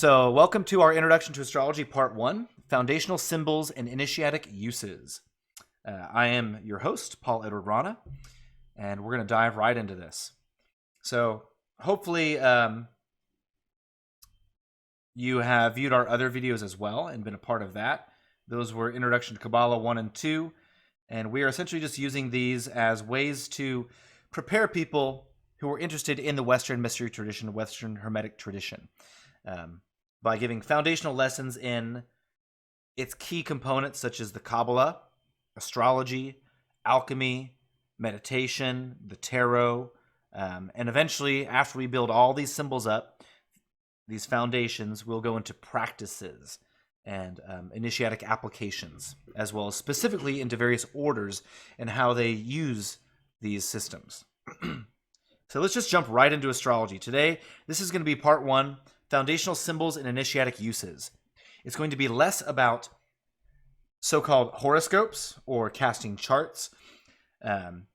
So welcome to our Introduction to Astrology Part 1, Foundational Symbols and Initiatic Uses. I am your host, Paul Edward Rana, and we're going to dive right into this. So hopefully you have viewed our other videos as well and been a part of that. Those were Introduction to Kabbalah 1 and 2, and we are essentially just using these as ways to prepare people who are interested in the Western mystery tradition, Western Hermetic tradition, by giving foundational lessons in its key components such as the Kabbalah, astrology, alchemy, meditation, the tarot, and eventually, after we build all these symbols up, these foundations, we'll go into practices and initiatic applications, as well as specifically into various orders and how they use these systems. So let's just jump right into astrology. Today, this is going to be part 1, Foundational Symbols and Initiatic Uses. It's going to be less about so-called horoscopes or casting charts than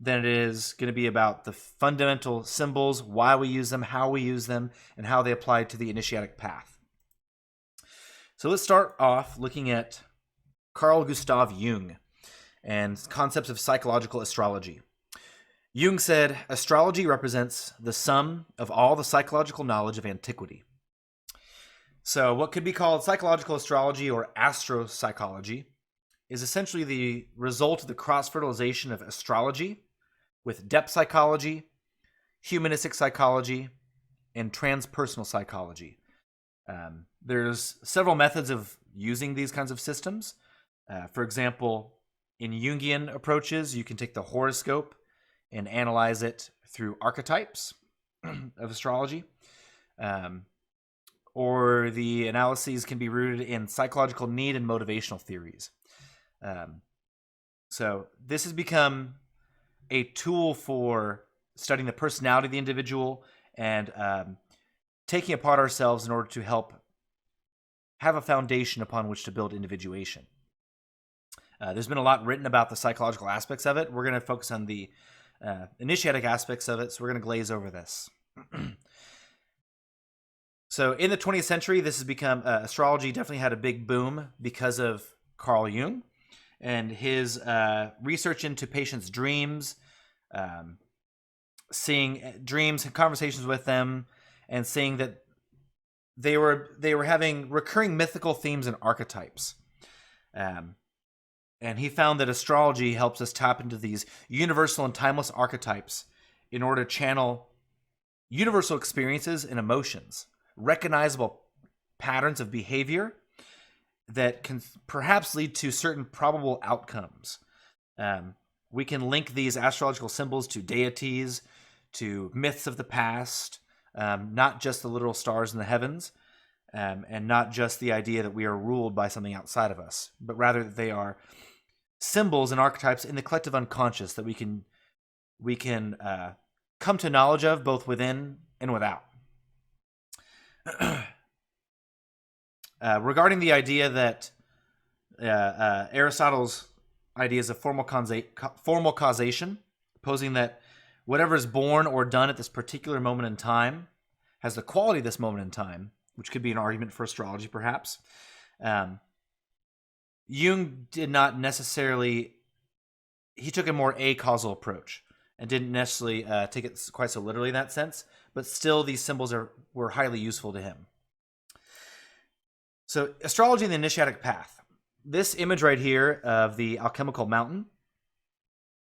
it is going to be about the fundamental symbols, why we use them, how we use them, and how they apply to the initiatic path. So let's start off looking at Carl Gustav Jung and concepts of psychological astrology. Jung said, astrology represents the sum of all the psychological knowledge of antiquity. So what could be called psychological astrology or astropsychology is essentially the result of the cross-fertilization of astrology with depth psychology, humanistic psychology, and transpersonal psychology. There's several methods of using these kinds of systems. For example, in Jungian approaches, you can take the horoscope and analyze it through archetypes of astrology. Or the analyses can be rooted in psychological need and motivational theories. So this has become a tool for studying the personality of the individual and taking apart ourselves in order to help have a foundation upon which to build individuation. There's been a lot written about the psychological aspects of it. We're going to focus on the initiatic aspects of it, so we're going to glaze over this. So in the 20th century, this has become, astrology definitely had a big boom because of Carl Jung and his research into patients' dreams, seeing dreams and conversations with them, and seeing that they were having recurring mythical themes and archetypes. And he found that astrology helps us tap into these universal and timeless archetypes in order to channel universal experiences and emotions, recognizable patterns of behavior that can perhaps lead to certain probable outcomes. We can link these astrological symbols to deities, to myths of the past, not just the literal stars in the heavens, and not just the idea that we are ruled by something outside of us, but rather that they are symbols and archetypes in the collective unconscious that we can come to knowledge of both within and without. Regarding the idea that Aristotle's ideas of formal causation, posing that whatever is born or done at this particular moment in time has the quality of this moment in time, which could be an argument for astrology perhaps. Jung did not necessarily, he took a more acausal approach and didn't necessarily take it quite so literally in that sense, but still these symbols were highly useful to him. So astrology and the initiatic path. This image right here of the alchemical mountain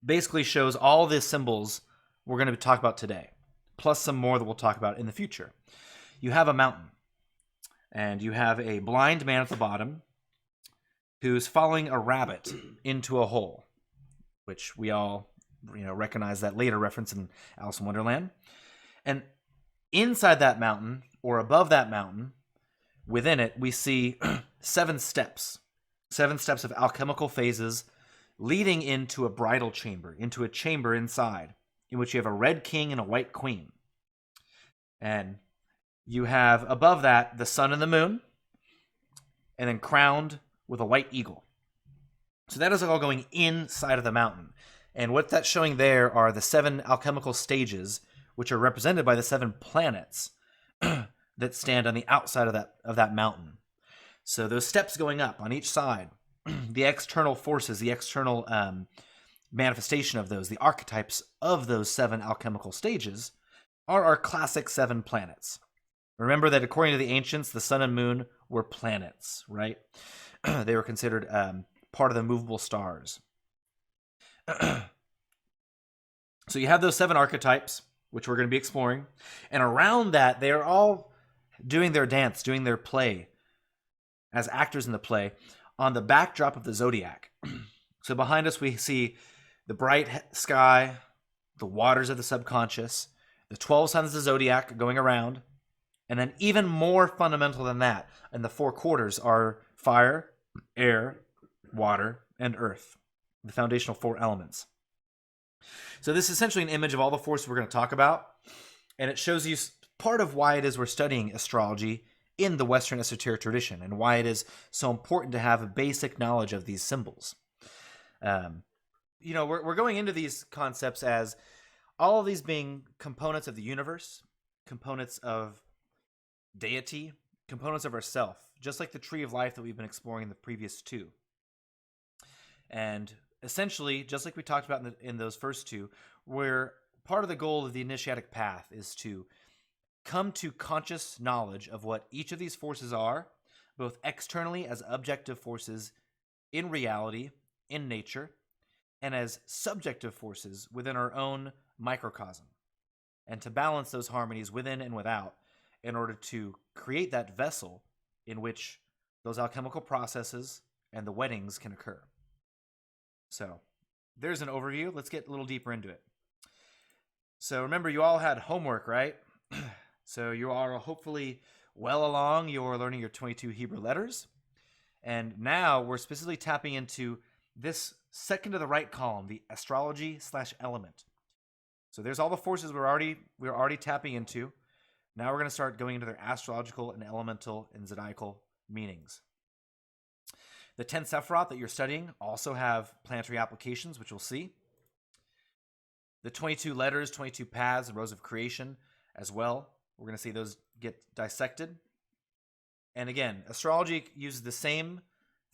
basically shows all the symbols we're going to talk about today, plus some more that we'll talk about in the future. You have a mountain, and you have a blind man at the bottom who's following a rabbit into a hole, which we all recognize that later reference in Alice in Wonderland. And inside that mountain, or above that mountain, within it, we see 7 steps of alchemical phases leading into a bridal chamber, into a chamber inside, in which you have a red king and a white queen. And you have above that the sun and the moon, and then crowned with a white eagle. So that is all going inside of the mountain. And what that's showing there are the 7 alchemical stages, which are represented by the 7 planets that stand on the outside of that mountain. So those steps going up on each side, the external forces, the external manifestation of those, the archetypes of those 7 alchemical stages, are our classic 7 planets. Remember that according to the ancients, the sun and moon were planets, right? They were considered part of the movable stars. So you have those 7 archetypes, which we're going to be exploring. And around that, they are all doing their dance, doing their play as actors in the play on the backdrop of the Zodiac. So behind us, we see the bright sky, the waters of the subconscious, the 12 signs of the Zodiac going around, and then even more fundamental than that, in the 4 quarters are fire, air, water, and earth, the foundational 4 elements. So this is essentially an image of all the forces we're going to talk about, and it shows you part of why it is we're studying astrology in the Western esoteric tradition, and why it is so important to have a basic knowledge of these symbols. We're going into these concepts as all of these being components of the universe, components of deity, components of ourself, just like the tree of life that we've been exploring in the previous 2. And essentially, just like we talked about in those first 2, where part of the goal of the initiatic path is to come to conscious knowledge of what each of these forces are, both externally as objective forces in reality, in nature, and as subjective forces within our own microcosm, and to balance those harmonies within and without in order to create that vessel in which those alchemical processes and the weddings can occur. So there's an overview. Let's get a little deeper into it. So remember, you all had homework, right? So you are hopefully well along. You're learning your 22 Hebrew letters. And now we're specifically tapping into this second to the right column, the astrology/element. So there's all the forces we're already tapping into. Now we're going to start going into their astrological and elemental and zodiacal meanings. The 10 Sephiroth that you're studying also have planetary applications, which we'll see. The 22 letters, 22 paths, and rows of creation as well. We're going to see those get dissected. And again, astrology uses the same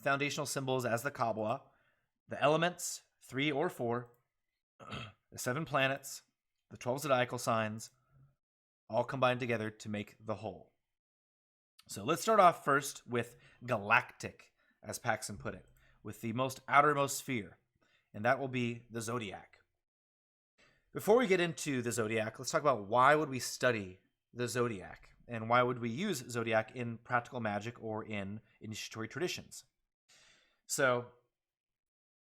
foundational symbols as the Kabbalah. The elements, 3 or 4, the 7 planets, the 12 zodiacal signs, all combined together to make the whole. So let's start off first with galactic, as Paxson put it, with the most outermost sphere, and that will be the Zodiac. Before we get into the Zodiac, let's talk about why would we study the Zodiac, and why would we use Zodiac in practical magic or in initiatory traditions. So,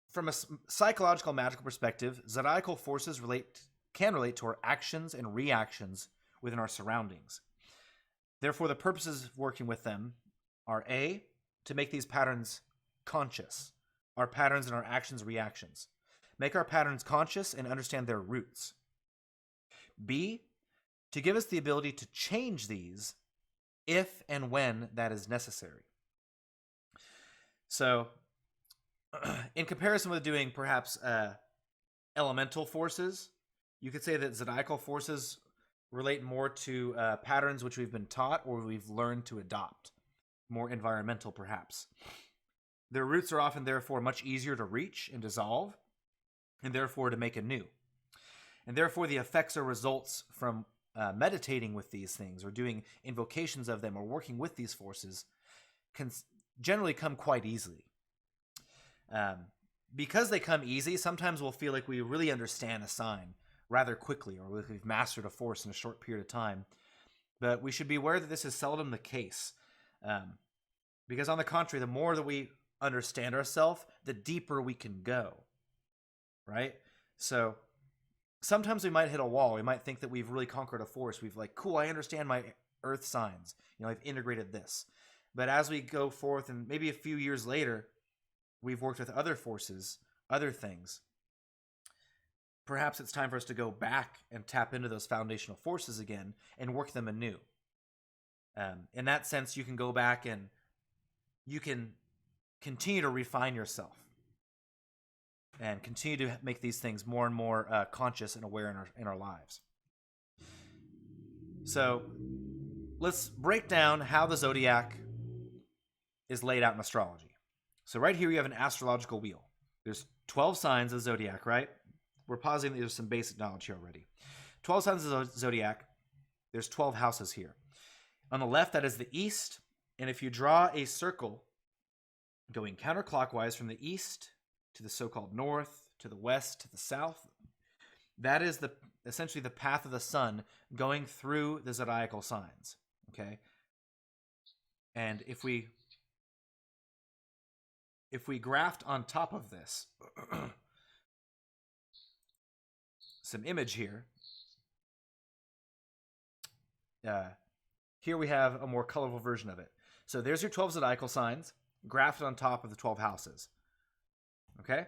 from a psychological magical perspective, zodiacal forces can relate to our actions and reactions within our surroundings. Therefore, the purposes of working with them are A, to make these patterns conscious, our patterns and our actions, reactions. Make our patterns conscious and understand their roots. B, to give us the ability to change these if and when that is necessary. So, in comparison with doing perhaps elemental forces, you could say that zodiacal forces relate more to patterns which we've been taught or we've learned to adopt, more environmental perhaps. Their roots are often therefore much easier to reach and dissolve, and therefore to make anew. And therefore the effects or results from meditating with these things or doing invocations of them or working with these forces can generally come quite easily. Because they come easy, sometimes we'll feel like we really understand a sign rather quickly, or we've mastered a force in a short period of time. But we should be aware that this is seldom the case. Because on the contrary, the more that we understand ourselves, the deeper we can go. Right? So sometimes we might hit a wall. We might think that we've really conquered a force. We've like, cool, I understand my earth signs. I've integrated this. But as we go forth, and maybe a few years later, we've worked with other forces, other things. Perhaps it's time for us to go back and tap into those foundational forces again and work them anew. In that sense, you can go back and you can continue to refine yourself and continue to make these things more and more conscious and aware in our lives. So let's break down how the zodiac is laid out in astrology. So right here you have an astrological wheel. There's 12 signs of zodiac, right? We're positing that there's some basic knowledge here already. 12 signs of zodiac. There's 12 houses here. On the left, that is the east. And if you draw a circle going counterclockwise from the east to the so-called north, to the west, to the south, that is essentially the path of the sun going through the zodiacal signs. Okay? And if we graphed on top of this some image here, here we have a more colorful version of it. So there's your 12 zodiacal signs graphed on top of the 12 houses. Okay?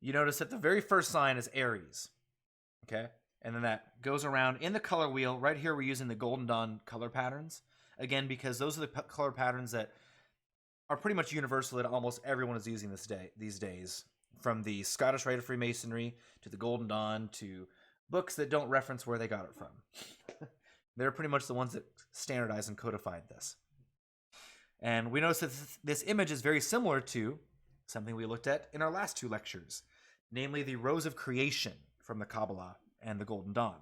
You notice that the very first sign is Aries. Okay? And then that goes around in the color wheel. Right here we're using the Golden Dawn color patterns. Again, because those are the color patterns that are pretty much universal that almost everyone is using these days. From the Scottish Rite of Freemasonry to the Golden Dawn to books that don't reference where they got it from. They're pretty much the ones that standardized and codified this. And we notice that this image is very similar to something we looked at in our last two lectures, namely the Rose of Creation from the Kabbalah and the Golden Dawn.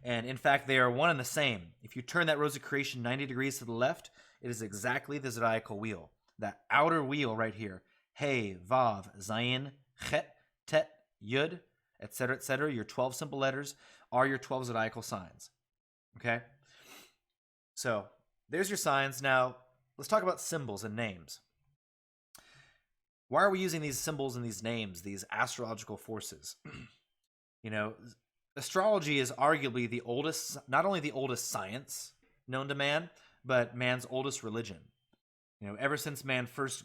And in fact, they are one and the same. If you turn that Rose of Creation 90 degrees to the left, it is exactly the zodiacal wheel. That outer wheel right here, Hey, Vav, Zayin, Chet, Tet, Yud, etc., your 12 simple letters are your 12 zodiacal signs. Okay? So, there's your signs. Now, let's talk about symbols and names. Why are we using these symbols and these names, these astrological forces? You know, astrology is arguably the oldest, not only the oldest science known to man, but man's oldest religion. You know, ever since man first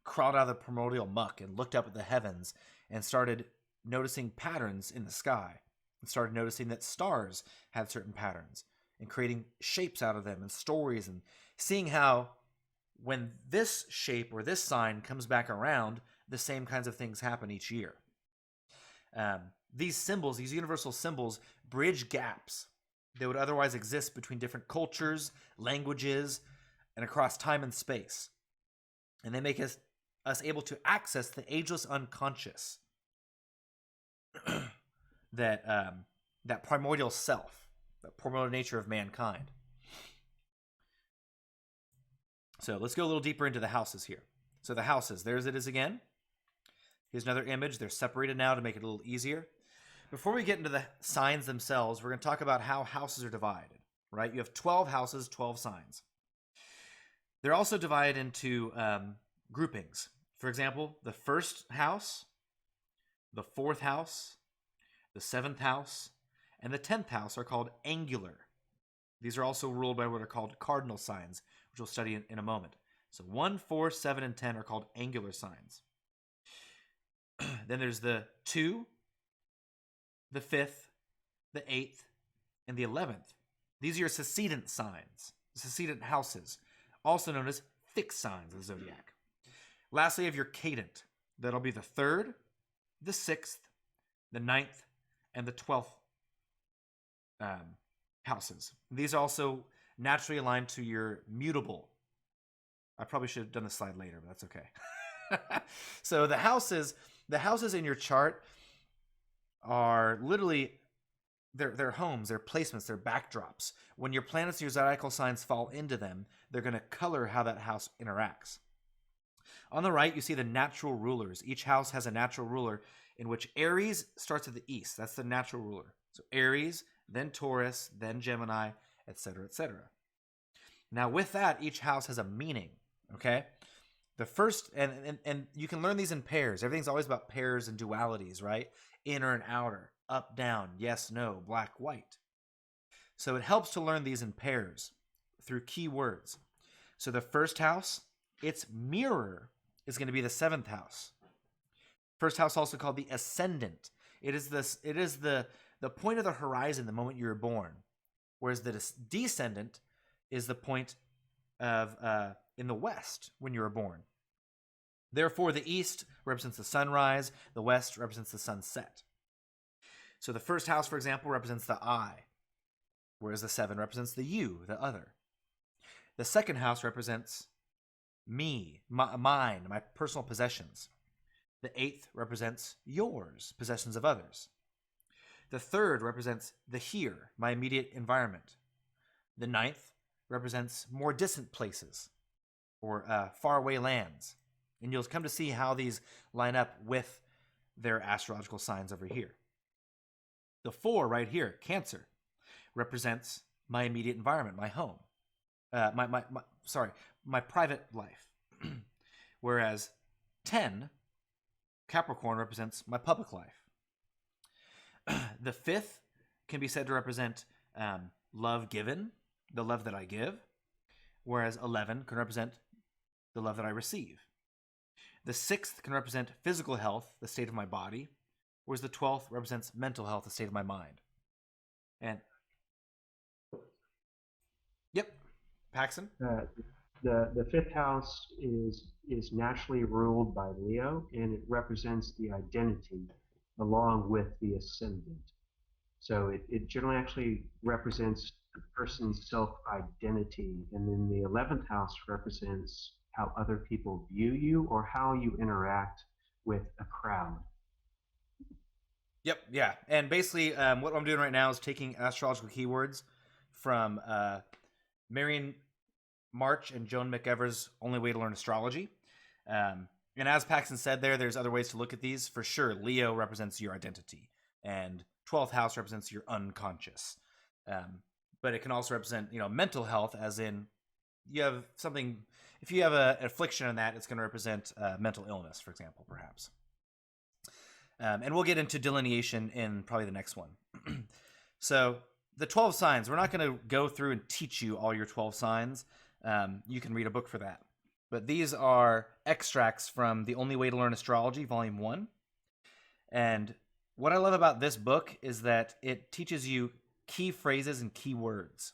crawled out of the primordial muck and looked up at the heavens and started noticing patterns in the sky, and started noticing that stars had certain patterns and creating shapes out of them and stories, and seeing how when this shape or this sign comes back around, the same kinds of things happen each year. These symbols, these universal symbols, bridge gaps that would otherwise exist between different cultures, languages, and across time and space. And they make us able to access the ageless unconscious, that primordial self, the primordial nature of mankind. So let's go a little deeper into the houses here. So the houses, there's it is again. Here's another image. They're separated now to make it a little easier. Before we get into the signs themselves, we're going to talk about how houses are divided, right? You have 12 houses, 12 signs. They're also divided into groupings. For example, the first house, the fourth house, the seventh house, and the 10th house are called angular. These are also ruled by what are called cardinal signs, which we'll study in a moment. So 1, 4, 7, and 10 are called angular signs. Then there's the 2, the 5th, the 8th, and the 11th. These are your succedent signs, succedent houses, also known as fixed signs of the zodiac. Lastly, you have your cadent. That'll be the 3rd, the 6th, the 9th, and the 12th houses. These are also naturally aligned to your mutable. I probably should have done this slide later, but that's okay. So the houses in your chart are literally their homes, their placements, their backdrops. When your planets and your zodiacal signs fall into them, they're going to color how that house interacts. On the right, you see the natural rulers. Each house has a natural ruler, in which Aries starts at the east. That's the natural ruler. So Aries, then Taurus, then Gemini, etc., etc. Now with that, each house has a meaning, okay? The first, and you can learn these in pairs. Everything's always about pairs and dualities, right? Inner and outer, up, down, yes, no, black, white. So it helps to learn these in pairs through key words. So the first house, its mirror is going to be the 7th house. First house, also called the ascendant. It is the point of the horizon the moment you were born, whereas the descendant is the point of in the west when you were born. Therefore, the east represents the sunrise, the west represents the sunset. So the first house, for example, represents the eye. whereas the 7 represents the you, the other. The second house represents me, mine, my personal possessions. The 8th represents yours, possessions of others. The 3rd represents the here, my immediate environment. The 9th represents more distant places or faraway lands. And you'll come to see how these line up with their astrological signs over here. The 4 right here, Cancer, represents my immediate environment, my home. My private life. Whereas 10, Capricorn, represents my public life. The 5th can be said to represent love given, the love that I give, whereas 11 can represent the love that I receive. The 6th can represent physical health, the state of my body, whereas the 12th represents mental health, the state of my mind. And yep, Paxton? The fifth house is naturally ruled by Leo, and it represents the identity along with the ascendant. So it generally actually represents the person's self-identity, and then the 11th house represents how other people view you or how you interact with a crowd. Yep, yeah. And basically what I'm doing right now is taking astrological keywords from Marion March and Joan McEver's Only Way to Learn Astrology. And as Paxton said there's other ways to look at these. For sure, Leo represents your identity, and 12th house represents your unconscious. But it can also represent, mental health, as in you have something, if you have an affliction in that, it's going to represent mental illness, for example, perhaps. And we'll get into delineation in probably the next one. So the 12 signs, we're not going to go through and teach you all your 12 signs. You can read a book for that. But these are extracts from The Only Way to Learn Astrology, Volume 1. And what I love about this book is that it teaches you key phrases and key words.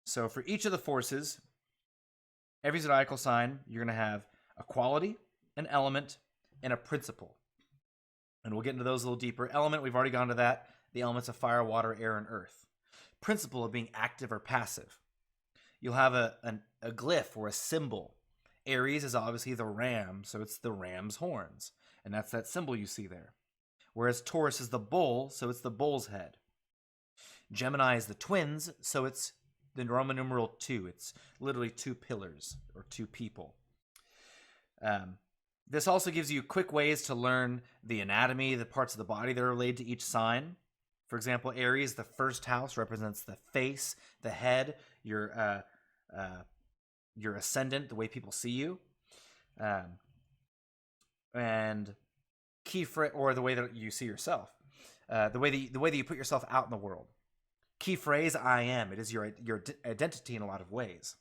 So for each of the forces, every zodiacal sign, you're going to have a quality, an element, and a principle. And we'll get into those a little deeper. Element, we've already gone to that. The elements of fire, water, air, and earth. Principle of being active or passive. You'll have a glyph or a symbol. Aries is obviously the ram, so it's the ram's horns. And that's that symbol you see there. Whereas Taurus is the bull, so it's the bull's head. Gemini is the twins, so it's the Roman numeral 2. It's literally 2 pillars or 2 people. This also gives you quick ways to learn the anatomy, the parts of the body that are related to each sign. For example, Aries, the first house, represents the face, the head, your ascendant, the way people see you, and or the way that you see yourself, the way that you put yourself out in the world. Key phrase, I am. It is your identity in a lot of ways,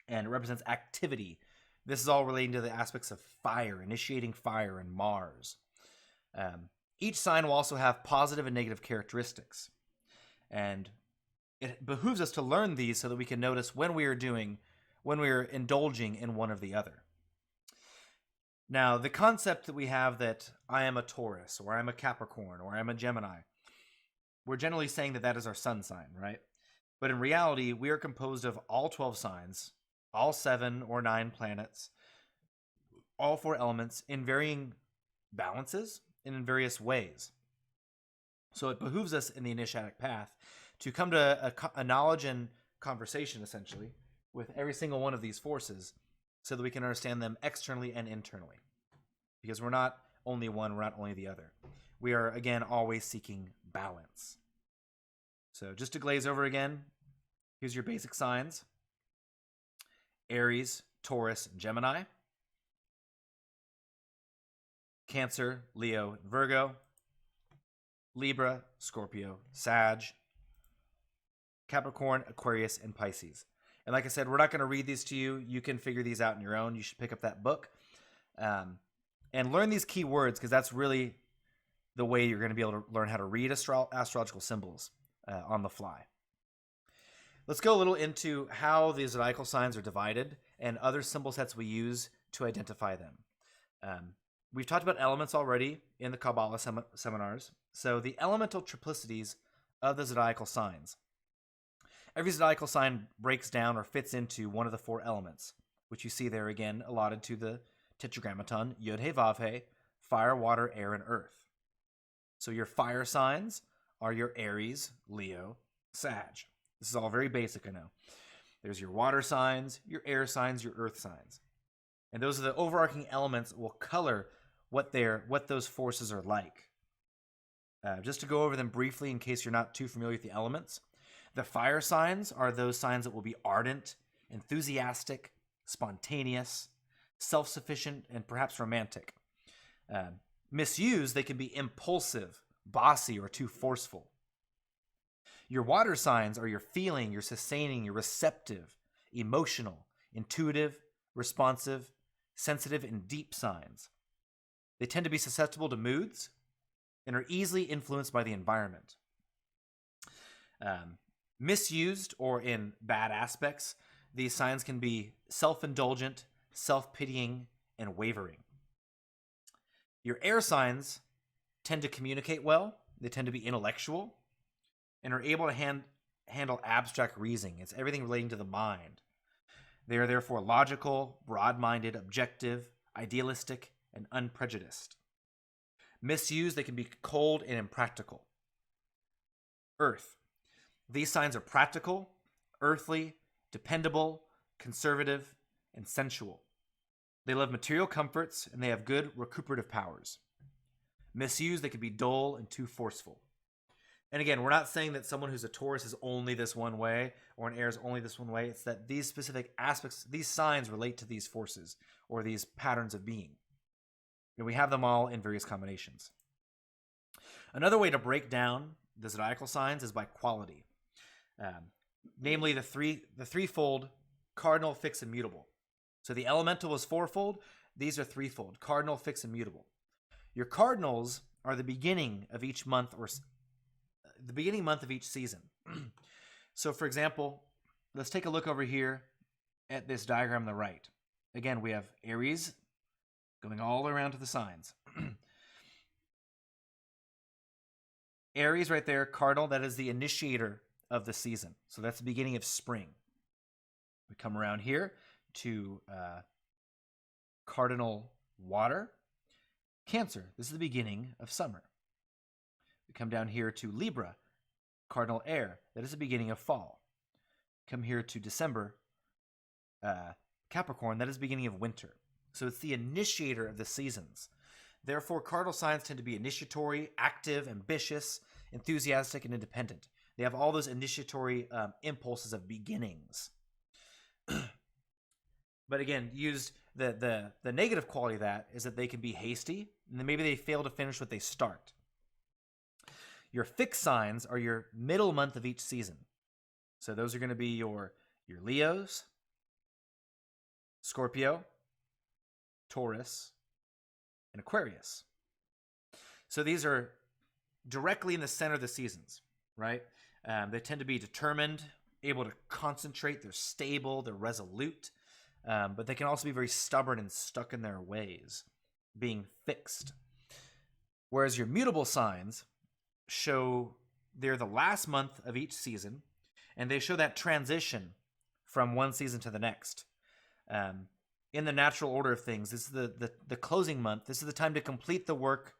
and it represents activity. This is all relating to the aspects of fire, initiating fire, and Mars. Each sign will also have positive and negative characteristics, and it behooves us to learn these so that we can notice when we are indulging in one or the other. Now, the concept that we have that I am a Taurus, or I'm a Capricorn, or I'm a Gemini, we're generally saying that is our sun sign, right? But in reality, we are composed of all 12 signs, all 7 or 9 planets, all 4 elements in varying balances and in various ways. So it behooves us in the Initiatic path to come to a knowledge and conversation, essentially, with every single one of these forces so that we can understand them externally and internally. Because we're not only one, we're not only the other. We are, again, always seeking balance. So just to glaze over again, here's your basic signs. Aries, Taurus, and Gemini. Cancer, Leo, and Virgo. Libra, Scorpio, Sag. Capricorn, Aquarius, and Pisces. And like I said, we're not going to read these to you. You can figure these out on your own. You should pick up that book and learn these key words, because that's really the way you're going to be able to learn how to read astrological symbols on the fly. Let's go a little into how the zodiacal signs are divided and other symbol sets we use to identify them. We've talked about elements already in the Kabbalah seminars. So the elemental triplicities of the zodiacal signs. Every zodiacal sign breaks down or fits into one of the 4 elements, which you see there again allotted to the Tetragrammaton: Yod He Vav He, fire, water, air, and earth. So your fire signs are your Aries, Leo, Sag. This is all very basic, I know. There's your water signs, your air signs, your earth signs. And those are the overarching elements that will color what those forces are like. Just to go over them briefly in case you're not too familiar with the elements. The fire signs are those signs that will be ardent, enthusiastic, spontaneous, self-sufficient, and perhaps romantic. Misused, they can be impulsive, bossy, or too forceful. Your water signs are your feeling, your sustaining, your receptive, emotional, intuitive, responsive, sensitive, and deep signs. They tend to be susceptible to moods and are easily influenced by the environment. Misused or in bad aspects, these signs can be self-indulgent, self-pitying, and wavering. Your air signs tend to communicate well. They tend to be intellectual and are able to handle abstract reasoning. It's everything relating to the mind. They are therefore logical, broad-minded, objective, idealistic, and unprejudiced. Misused, they can be cold and impractical. Earth. These signs are practical, earthly, dependable, conservative, and sensual. They love material comforts, and they have good recuperative powers. Misused, they can be dull and too forceful. And again, we're not saying that someone who's a Taurus is only this one way, or an Air is only this one way. It's that these specific aspects, these signs relate to these forces, or these patterns of being. And we have them all in various combinations. Another way to break down the zodiacal signs is by quality. Namely the threefold: cardinal, fixed, and mutable. So the elemental is fourfold. These are threefold: cardinal, fixed, and mutable. Your cardinals are the beginning of each month, or the beginning month of each season. So for example, let's take a look over here at this diagram on the right. Again, we have Aries going all around to the signs. Aries right there, cardinal, that is the initiator of the season. So that's the beginning of spring. We come around here to cardinal water. Cancer, this is the beginning of summer. We come down here to Libra, cardinal air. That is the beginning of fall. Come here to December, Capricorn. That is the beginning of winter. So it's the initiator of the seasons. Therefore, cardinal signs tend to be initiatory, active, ambitious, enthusiastic, and independent. They have all those initiatory impulses of beginnings. But again, the negative quality of that is that they can be hasty, and then maybe they fail to finish what they start. Your fixed signs are your middle month of each season. So those are going to be your Leos, Scorpio, Taurus, and Aquarius. So these are directly in the center of the seasons, right? They tend to be determined, able to concentrate. They're stable, they're resolute, but they can also be very stubborn and stuck in their ways, being fixed. Whereas your mutable signs show they're the last month of each season, and they show that transition from one season to the next. In the natural order of things, this is the closing month. This is the time to complete the work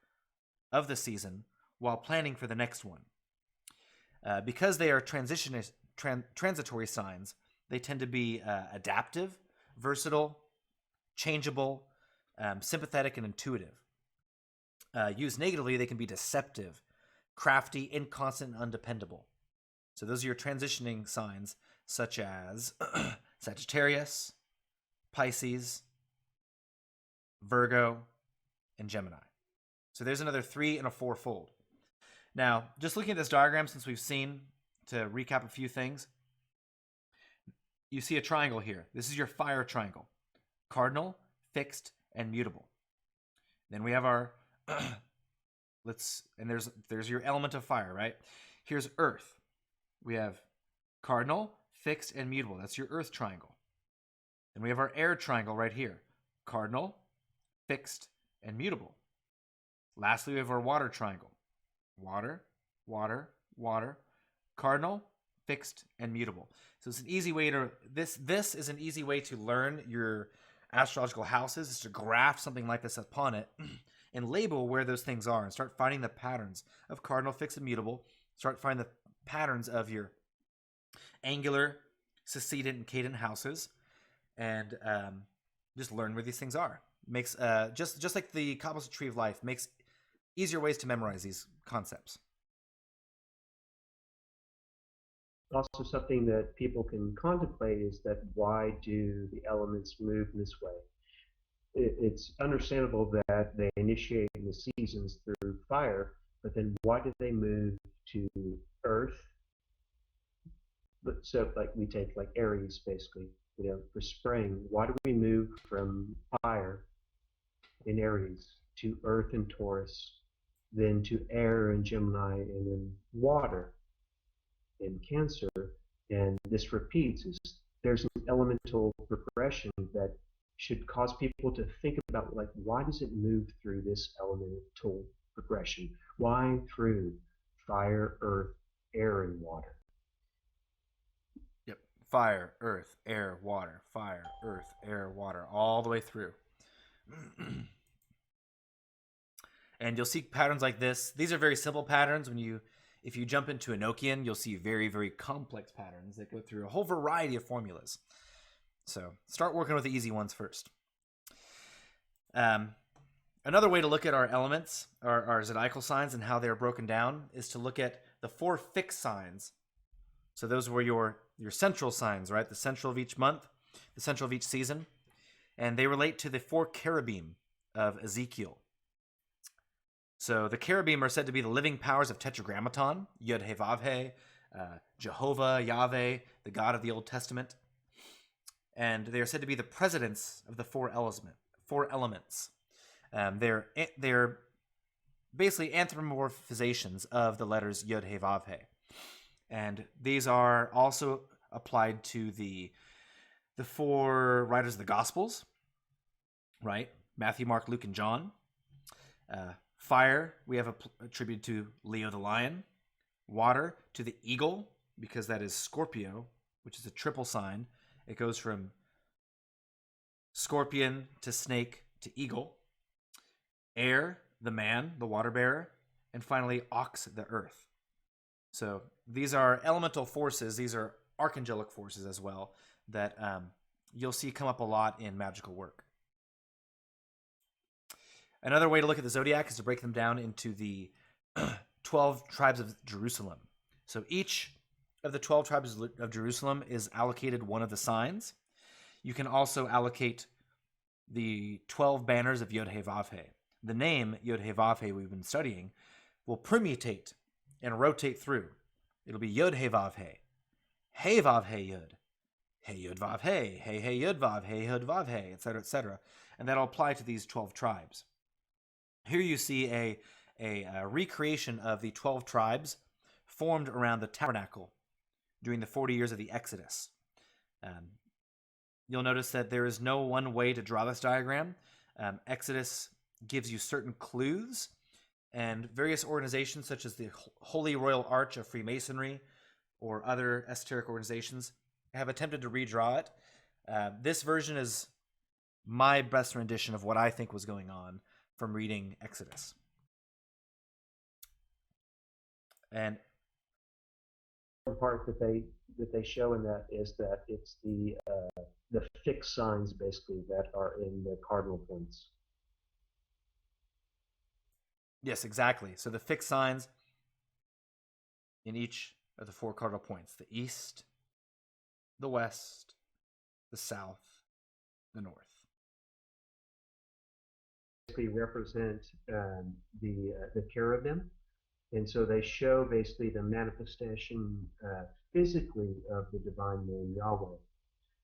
of the season while planning for the next one. Because they are transitory signs, they tend to be adaptive, versatile, changeable, sympathetic, and intuitive. Used negatively, they can be deceptive, crafty, inconstant, and undependable. So those are your transitioning signs, such as Sagittarius, Pisces, Virgo, and Gemini. So there's another 3 and a 4-fold. Now, just looking at this diagram, since we've seen, to recap a few things, you see a triangle here. This is your fire triangle: cardinal, fixed, and mutable. Then we have our there's your element of fire, right? Here's earth. We have cardinal, fixed, and mutable. That's your earth triangle. Then we have our air triangle right here: cardinal, fixed, and mutable. Lastly, we have our water triangle: water, water, water, cardinal, fixed, and mutable. So it's an easy way to this is an easy way to learn your astrological houses, is to graph something like this upon it and label where those things are and start finding the patterns of cardinal, fixed, and mutable. Start finding the patterns of your angular, succedent, and cadent houses, and just learn where these things are. Makes just like the Kabbalistic tree of life makes easier ways to memorize these concepts. Also, something that people can contemplate is that why do the elements move this way? It's understandable that they initiate the seasons through fire, but then why do they move to earth? But so, like we take like Aries, basically, for spring. Why do we move from fire in Aries to earth in Taurus, then to air in Gemini, and then water in Cancer? And this repeats. There's an elemental progression that should cause people to think about, like, why does it move through this elemental progression? Why through fire, earth, air, and water? Yep. Fire, earth, air, water. Fire, earth, air, water. All the way through. And you'll see patterns like this. These are very simple patterns. If you jump into Enochian, you'll see very, very complex patterns that go through a whole variety of formulas. So start working with the easy ones first. Another way to look at our elements, our zodiacal signs, and how they're broken down is to look at the 4 fixed signs. So those were your central signs, right? The central of each month, the central of each season. And they relate to the 4 cherubim of Ezekiel. So the cherubim are said to be the living powers of Tetragrammaton, Yod He Vav He, Jehovah, Yahweh, the God of the Old Testament. And they are said to be the presidents of the 4 elements. They're basically anthropomorphizations of the letters Yod He Vav He. And these are also applied to the 4 writers of the Gospels, right? Matthew, Mark, Luke, and John. Fire, we have attributed to Leo the lion. Water, to the eagle, because that is Scorpio, which is a triple sign. It goes from scorpion to snake to eagle. Air, the man, the water bearer. And finally, ox, the earth. So these are elemental forces. These are archangelic forces as well that you'll see come up a lot in magical work. Another way to look at the zodiac is to break them down into the 12 tribes of Jerusalem. So each of the 12 tribes of Jerusalem is allocated one of the signs. You can also allocate the 12 banners of Yod He Vav He. The name Yod He Vav He we've been studying will permutate and rotate through. It'll be Yod He Vav He Vav He Yod, He Yod Vav He Yod Vav He Yod Vav He, etc., etc. And that'll apply to these 12 tribes. Here you see a recreation of the 12 tribes formed around the tabernacle during the 40 years of the Exodus. You'll notice that there is no one way to draw this diagram. Exodus gives you certain clues, and various organizations such as the Holy Royal Arch of Freemasonry or other esoteric organizations have attempted to redraw it. This version is my best rendition of what I think was going on from reading Exodus. And the part that they show in that is that it's the fixed signs basically that are in the cardinal points. Yes, exactly. So the fixed signs in each of the 4 cardinal points: the east, the west, the south, the north. Basically represent the cherubim, and so they show basically the manifestation physically of the divine name Yahweh.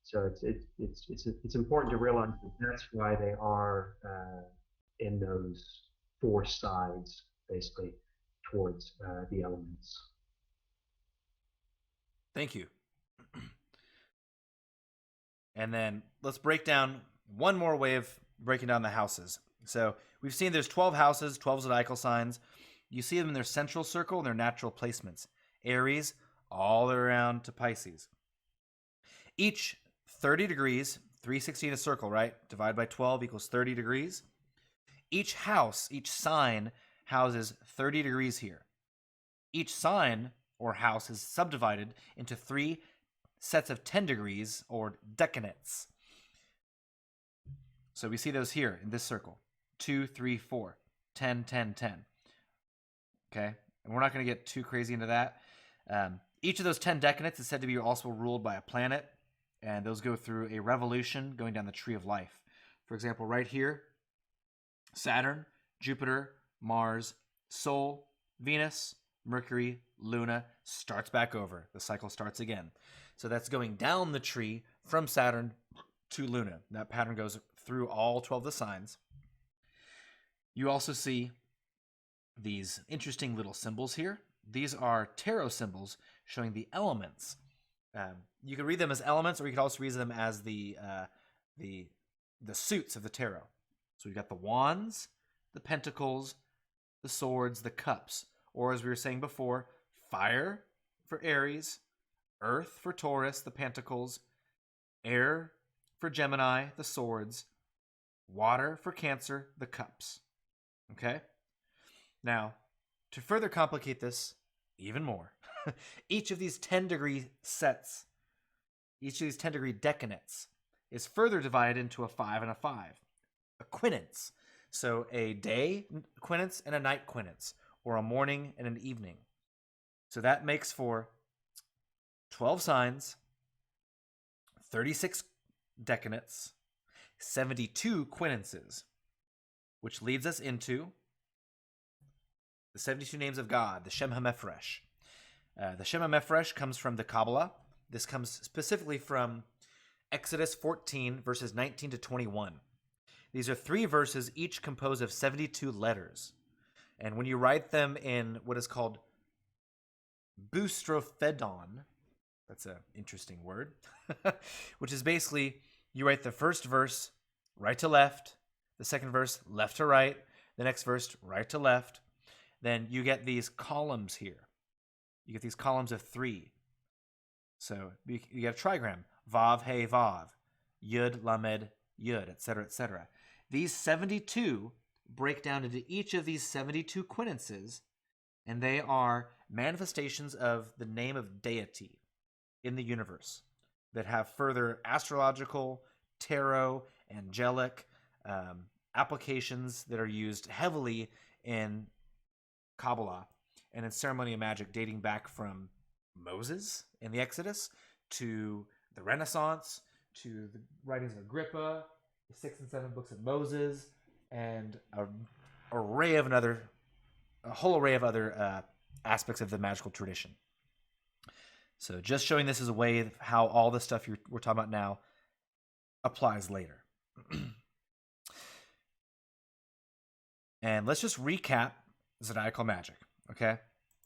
So it's important to realize that that's why they are in those 4 sides, basically towards the elements. Thank you. And then let's break down one more way of breaking down the houses. So we've seen there's 12 houses, 12 zodiacal signs. You see them in their central circle and their natural placements: Aries, all the way around to Pisces. Each 30 degrees, 360 in a circle, right? Divide by 12 equals 30 degrees. Each house, each sign houses 30 degrees here. Each sign or house is subdivided into 3 sets of 10 degrees, or decanates. So we see those here in this circle. 2, 3, 4, 10, 10, 10. Okay? And we're not going to get too crazy into that. Each of those 10 decanates is said to be also ruled by a planet, and those go through a revolution going down the tree of life. For example, right here, Saturn, Jupiter, Mars, Sol, Venus, Mercury, Luna starts back over. The cycle starts again. So that's going down the tree from Saturn to Luna. That pattern goes through all 12 of the signs. You also see these interesting little symbols here. These are tarot symbols showing the elements. You can read them as elements, or you could also read them as the suits of the tarot. So we've got the wands, the pentacles, the swords, the cups. Or as we were saying before, fire for Aries, earth for Taurus, the pentacles, air for Gemini, the swords, water for Cancer, the cups. Okay? Now, to further complicate this even more, each of these 10-degree sets, each of these 10-degree decanates, is further divided into a 5 and a 5. A quinance. So a day quinance and a night quinance, or a morning and an evening. So that makes for 12 signs, 36 decanates, 72 quinances, which leads us into the 72 names of God, the Shem HaMephoresh. The Shem HaMephoresh comes from the Kabbalah. This comes specifically from Exodus 14, verses 19 to 21. These are 3 verses, each composed of 72 letters. And when you write them in what is called boustrophedon, that's an interesting word, which is basically you write the first verse right to left, the second verse left to right, the next verse right to left. Then you get these columns here. You get these columns of 3. So you get a trigram, Vav, He, Vav, Yud, Lamed, Yud, etc., etc. These 72 break down into each of these 72 quinances, and they are manifestations of the name of deity in the universe that have further astrological, tarot, angelic applications that are used heavily in Kabbalah and in ceremonial magic, dating back from Moses in the Exodus to the Renaissance to the writings of Agrippa, the 6 and 7 books of Moses, and a whole array of other aspects of the magical tradition. So just showing this as a way of how all the stuff we're talking about now applies later. And let's just recap Zodiacal magic, okay?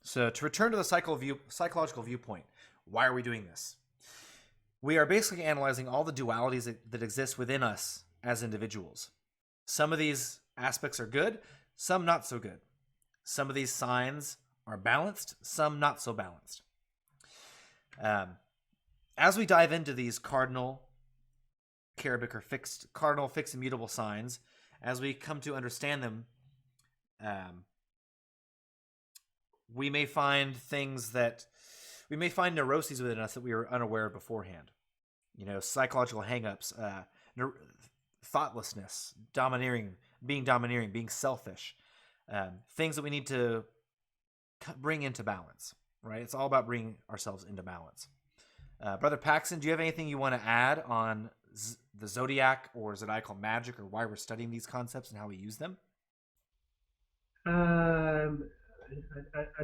So to return to the psychological viewpoint, why are we doing this? We are basically analyzing all the dualities that exist within us as individuals. Some of these aspects are good, some not so good. Some of these signs are balanced, some not so balanced. As we dive into these cardinal, cherubic, or fixed, immutable signs, as we come to understand them, we may find neuroses within us that we were unaware of beforehand. Psychological hangups, thoughtlessness, domineering, being selfish, things that we need to bring into balance, right? It's all about bringing ourselves into balance. Brother Paxton, do you have anything you want to add on the Zodiac or Zodiacal magic, or why we're studying these concepts and how we use them? I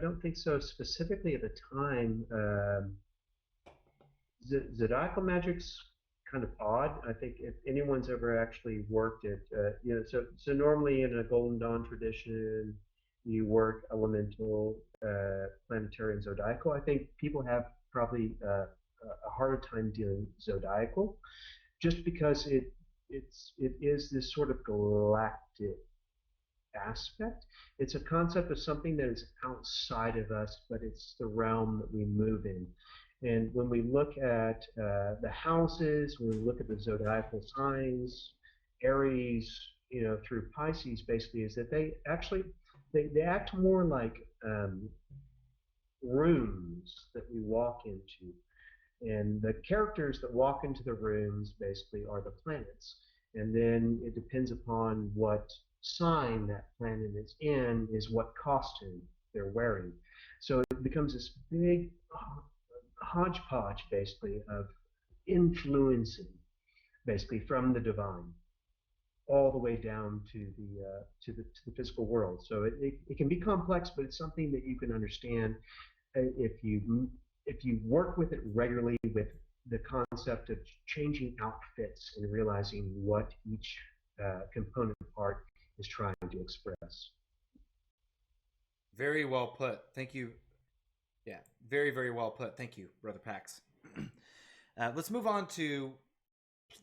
don't think so specifically at the time. Zodiacal magic's kind of odd. I think if anyone's ever actually worked it, so normally in a Golden Dawn tradition, you work elemental, planetary, and zodiacal. I think people have probably a harder time dealing zodiacal, just because it is this sort of galactic aspect. It's a concept of something that is outside of us, but it's the realm that we move in. And when we look at the houses, when we look at the zodiacal signs, Aries, through Pisces, basically, is that they actually they act more like rooms that we walk into. And the characters that walk into the rooms basically are the planets. And then it depends upon what sign that planet is in, is what costume they're wearing. So it becomes this big hodgepodge, basically, of influencing, basically, from the divine all the way down to the physical world. So it can be complex, but it's something that you can understand if you work with it regularly, with the concept of changing outfits and realizing what each component part is trying to express. Very well put. Thank you. Yeah, very, very well put. Thank you, Brother Pax. Let's move on to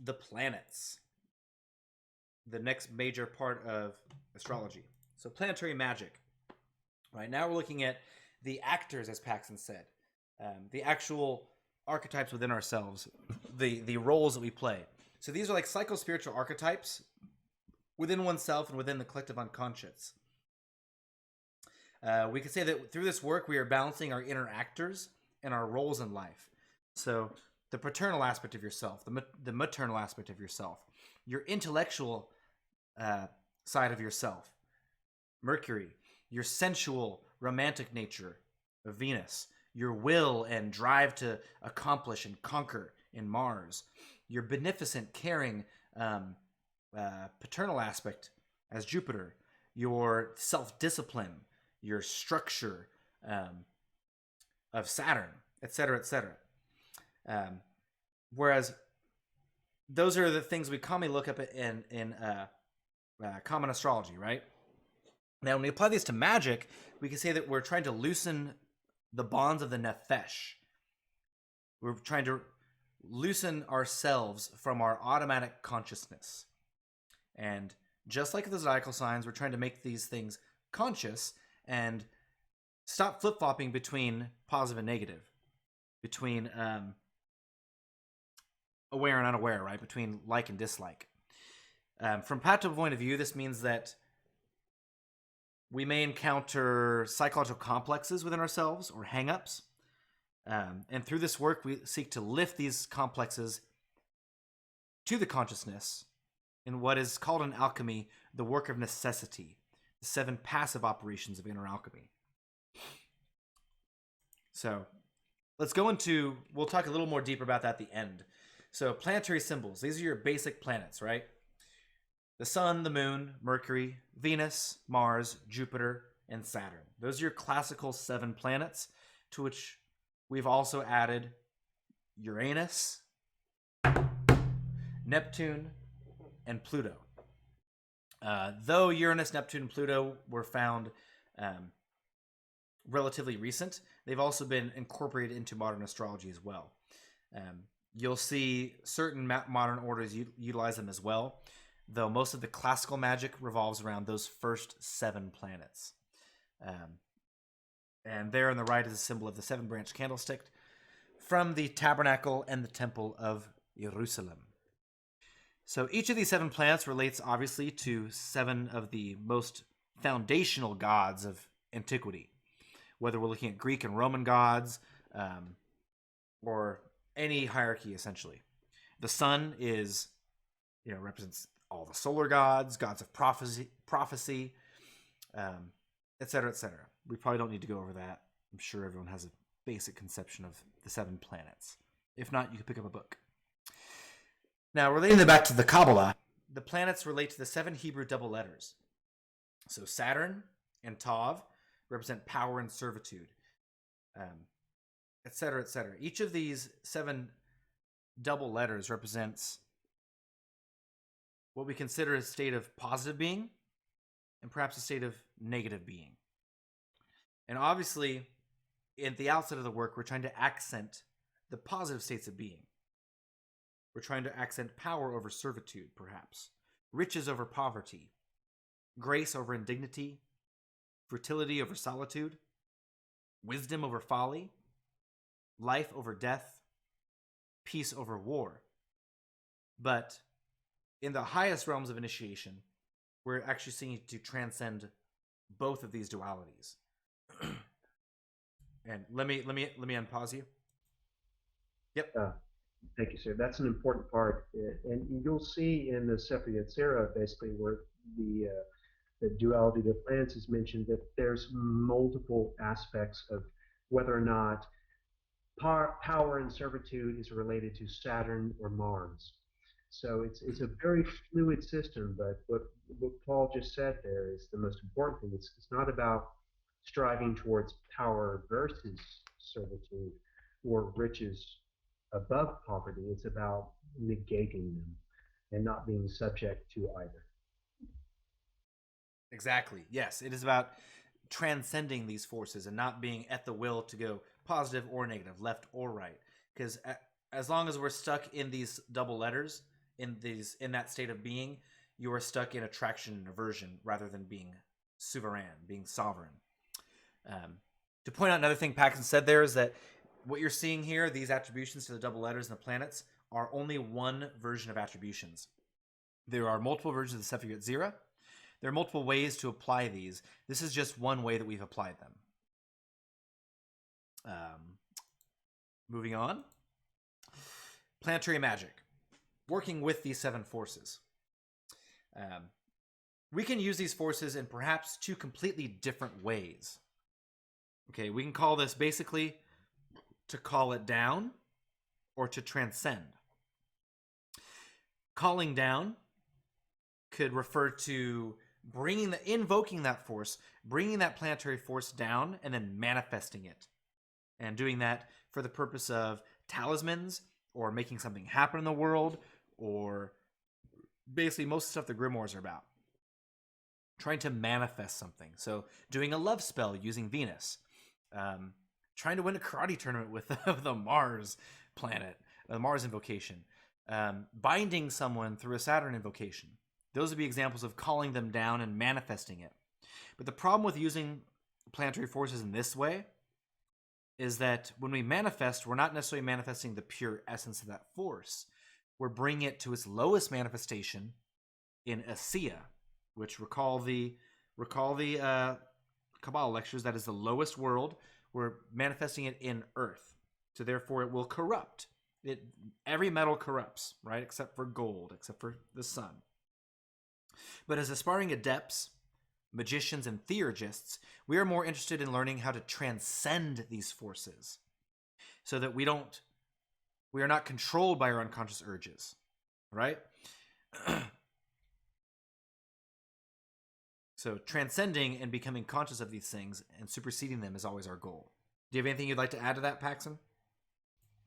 the planets, the next major part of astrology. So planetary magic. Right now we're looking at the actors, as Paxton said, the actual archetypes within ourselves, the roles that we play. So these are like psycho-spiritual archetypes within oneself and within the collective unconscious. We could say that through this work, we are balancing our inner actors and our roles in life. So the paternal aspect of yourself, the maternal aspect of yourself, your intellectual side of yourself, Mercury, your sensual, romantic nature of Venus, your will and drive to accomplish and conquer in Mars, your beneficent, caring, paternal aspect as Jupiter, your self-discipline, your structure of Saturn, etc., etc. Whereas those are the things we commonly look up in common astrology, right? Now, when we apply these to magic, we can say that we're trying to loosen the bonds of the nefesh. We're trying to loosen ourselves from our automatic consciousness. And just like the zodiacal signs, we're trying to make these things conscious and stop flip-flopping between positive and negative, between aware and unaware, right? Between like and dislike. From practical point of view, this means that we may encounter psychological complexes within ourselves or hang-ups. And through this work, we seek to lift these complexes to the consciousness in what is called in alchemy the work of necessity, the 7 passive operations of inner alchemy. So let's go into, we'll talk a little more deeper about that at the end. So planetary symbols, these are your basic planets, right? The Sun, the Moon, Mercury, Venus, Mars, Jupiter, and Saturn. Those are your classical 7 planets, to which we've also added Uranus, Neptune, and Pluto. Though Uranus, Neptune, and Pluto were found relatively recent, they've also been incorporated into modern astrology as well. You'll see certain modern orders utilize them as well, though most of the classical magic revolves around those first 7 planets. And there on the right is a symbol of the 7-branch candlestick from the tabernacle and the temple of Jerusalem. So each of these 7 planets relates obviously to 7 of the most foundational gods of antiquity, whether we're looking at Greek and Roman gods or any hierarchy essentially. The sun is, represents all the solar gods, gods of prophecy, etc., etc. We probably don't need to go over that. I'm sure everyone has a basic conception of the 7 planets. If not, you can pick up a book. Now, relating that back to the Kabbalah, the planets relate to the 7 Hebrew double letters. So Saturn and Tav represent power and servitude, etc., etc. Each of these 7 double letters represents what we consider a state of positive being and perhaps a state of negative being. And obviously, at the outset of the work, we're trying to accent the positive states of being. We're trying to accent power over servitude, perhaps, riches over poverty, grace over indignity, fertility over solitude, wisdom over folly, life over death, peace over war. But in the highest realms of initiation, we're actually seeing to transcend both of these dualities. And let me unpause you. Yep. Thank you, sir. That's an important part, and you'll see in the Sephiroth era, basically, where the duality of the planets is mentioned, that there's multiple aspects of whether or not power and servitude is related to Saturn or Mars. So it's a very fluid system, but what Paul just said there is the most important thing. It's not about striving towards power versus servitude or riches above poverty. It's about negating them and not being subject to either. Exactly. Yes, it is about transcending these forces and not being at the will to go positive or negative, left or right. Because as long as we're stuck in these double letters, in that state of being, you are stuck in attraction and aversion rather than being sovereign, being sovereign. To point out another thing Paxton said there is that what you're seeing here, these attributions to the double letters and the planets, are only one version of attributions. There are multiple versions of the Sephiroth Zera. There are multiple ways to apply these. This is just one way that we've applied them. Moving on. Planetary magic. Working with these 7 forces. We can use these forces in perhaps 2 completely different ways. Okay, we can call this basically to call it down or to transcend. Calling down could refer to invoking that force, bringing that planetary force down, and then manifesting it. And doing that for the purpose of talismans, or making something happen in the world, or basically most of the stuff the grimoires are about. Trying to manifest something. So doing a love spell using Venus. Trying to win a karate tournament with the Mars planet, the Mars invocation. Binding someone through a Saturn invocation. Those would be examples of calling them down and manifesting it. But the problem with using planetary forces in this way is that when we manifest, we're not necessarily manifesting the pure essence of that force. We're bringing it to its lowest manifestation in Asiya, which recall the Kabbalah lectures, that is the lowest world. We're manifesting it in Earth. So therefore it will corrupt. Every metal corrupts, right? Except for gold, except for the sun. But as aspiring adepts, magicians, and theurgists, we are more interested in learning how to transcend these forces so that we are not controlled by our unconscious urges, right? So transcending and becoming conscious of these things and superseding them is always our goal. Do you have anything you'd like to add to that, Paxton?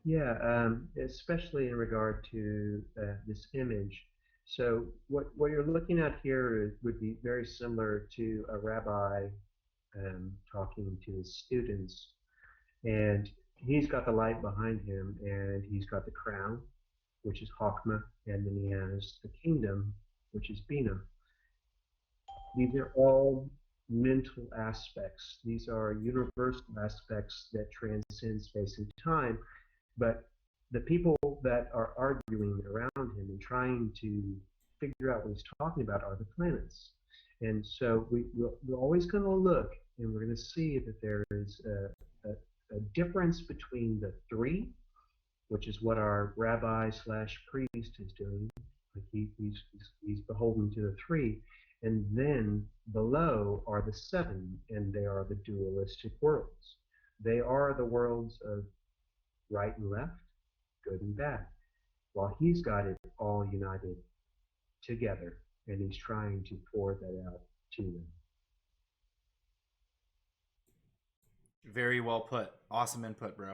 Yeah, especially in regard to this image. So what you're looking at here would be very similar to a rabbi talking to his students. And he's got the light behind him, and he's got the crown, which is Chokmah, and then he has the kingdom, which is Binah. These are all mental aspects. These are universal aspects that transcend space and time. But the people that are arguing around him and trying to figure out what he's talking about are the planets. And so we're always going to look, and we're going to see that there is a difference between the 3, which is what our rabbi / priest is doing. Like he's beholden to the 3. And then below are the 7, and they are the dualistic worlds. They are the worlds of right and left, good and bad, while he's got it all united together, and he's trying to pour that out to them. Very well put. Awesome input, bro.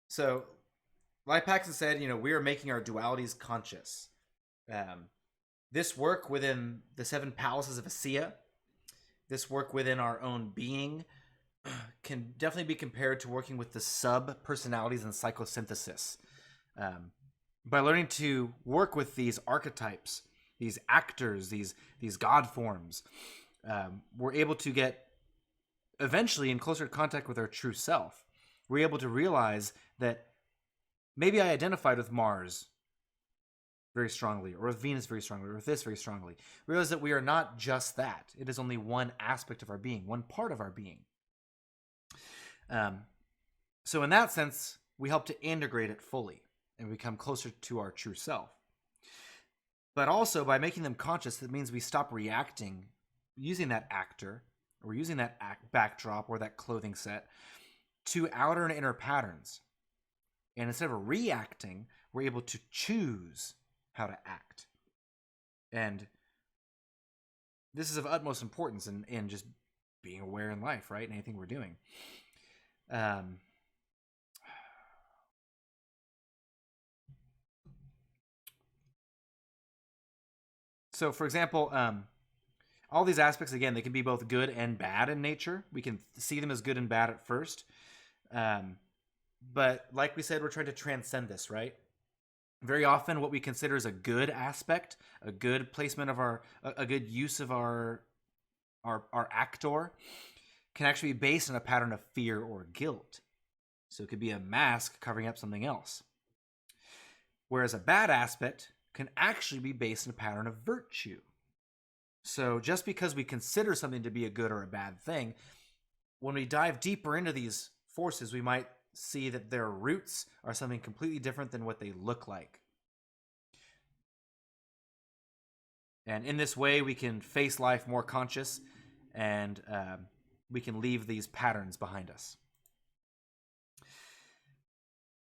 So, like Paxton said, we are making our dualities conscious. This work within the 7 palaces of Asiya, this work within our own being, can definitely be compared to working with the sub-personalities and psychosynthesis. By learning to work with these archetypes, these actors, these god forms. We're able to get eventually in closer contact with our true self. We're able to realize that maybe I identified with Mars very strongly, or with Venus very strongly, or with this very strongly. Realize that we are not just that. It is only one aspect of our being, one part of our being. So in that sense, we help to integrate it fully and become closer to our true self. But also, by making them conscious, that means we stop reacting using that actor, or using that backdrop or that clothing set to outer and inner patterns. And instead of reacting, we're able to choose how to act. And this is of utmost importance in just being aware in life, right? And anything we're doing. So, for example, all these aspects, again, they can be both good and bad in nature. We can see them as good and bad at first. But like we said, we're trying to transcend this, right? Very often what we consider as a good aspect, a good placement of a good use of our actor, can actually be based on a pattern of fear or guilt. So it could be a mask covering up something else. Whereas a bad aspect can actually be based on a pattern of virtue. So just because we consider something to be a good or a bad thing, when we dive deeper into these forces, we might see that their roots are something completely different than what they look like. And in this way, we can face life more conscious, and we can leave these patterns behind us.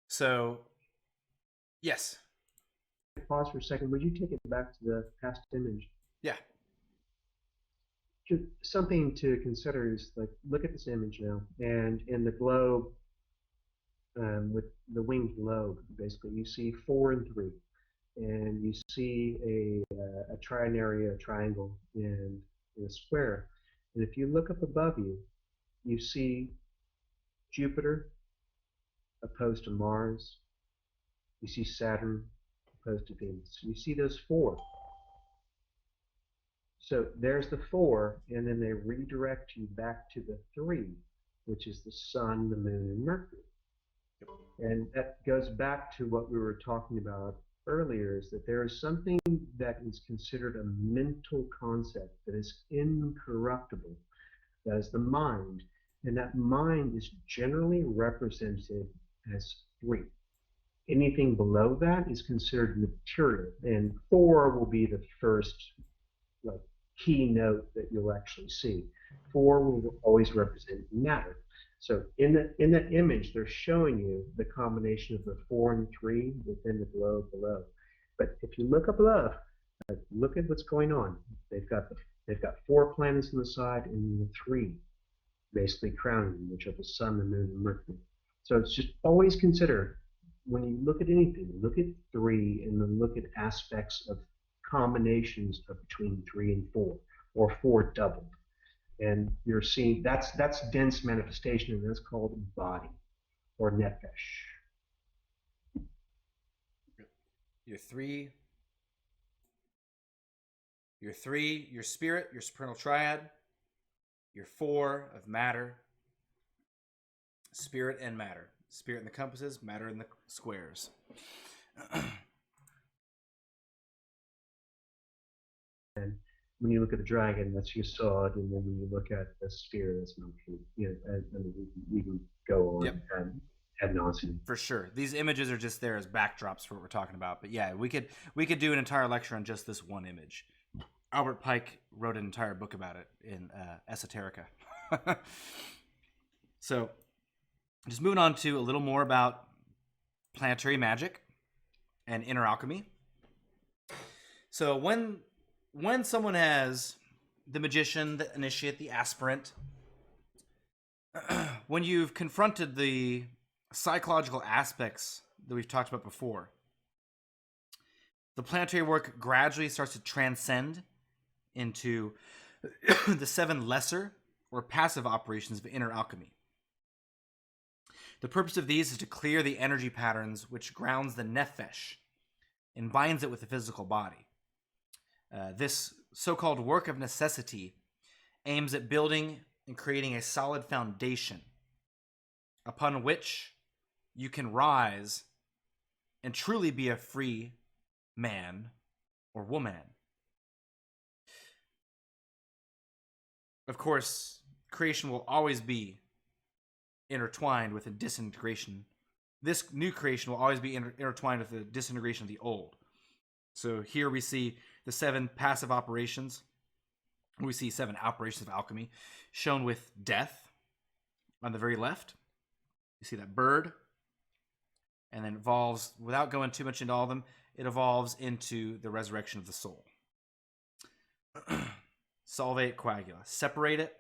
So, yes. Pause for a second. Would you take it back to the past image? Yeah. Just something to consider is, like, look at this image now, and in the globe, with the winged globe, basically, you see 4 and 3, and you see a trinary, a triangle, and a square. And if you look up above you, you see Jupiter opposed to Mars. You see Saturn opposed to Venus. You see those 4. So there's the 4, and then they redirect you back to the 3, which is the Sun, the Moon, and Mercury. And that goes back to what we were talking about earlier, is that there is something that is considered a mental concept that is incorruptible. That is the mind. And that mind is generally represented as 3. Anything below that is considered material. And 4 will be the first, like, keynote that you'll actually see. 4 will always represent matter. So in that image, they're showing you the combination of the 4 and 3 within the globe below. But if you look up above, look at what's going on. They've got 4 planets on the side, and the 3 basically crowning them, which are the Sun, the Moon, and Mercury. So it's just always consider, when you look at anything, look at 3, and then look at aspects of combinations of between 3 and 4, or 4 doubled. And you're seeing that's dense manifestation, and that's called body or nefesh. Your 3, your spirit, your supernal triad, your 4 of matter, spirit and matter. Spirit in the compasses, matter in the squares. And when you look at the dragon, that's your sword, and then when you look at the sphere, that's Mercury. And we can go on ad nauseam. For sure, these images are just there as backdrops for what we're talking about. But yeah, we could do an entire lecture on just this one image. Albert Pike wrote an entire book about it in Esoterica. So, just moving on to a little more about planetary magic and inner alchemy. So when someone has the magician, the initiate, the aspirant, when you've confronted the psychological aspects that we've talked about before, the planetary work gradually starts to transcend into the 7 lesser or passive operations of inner alchemy. The purpose of these is to clear the energy patterns which grounds the nefesh and binds it with the physical body. This so-called work of necessity aims at building and creating a solid foundation upon which you can rise and truly be a free man or woman. Of course, creation will always be intertwined with a disintegration. This new creation will always be intertwined with the disintegration of the old. So here we see the 7 passive operations. We see 7 operations of alchemy shown with death on the very left. You see that bird, and then evolves, without going too much into all of them, it evolves into the resurrection of the soul. Solvate coagula. Separate it,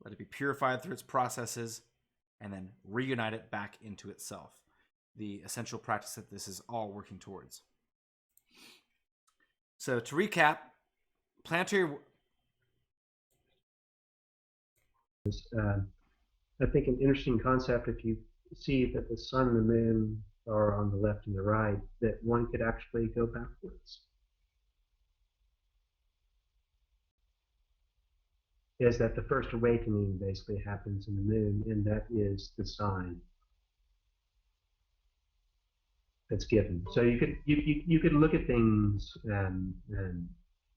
let it be purified through its processes, and then reunite it back into itself. The essential practice that this is all working towards. So to recap, planetary... I think an interesting concept, if you see that the sun and the moon are on the left and the right, that one could actually go backwards. Is that the first awakening basically happens in the moon, and that is the sign that's given. So you could look at things and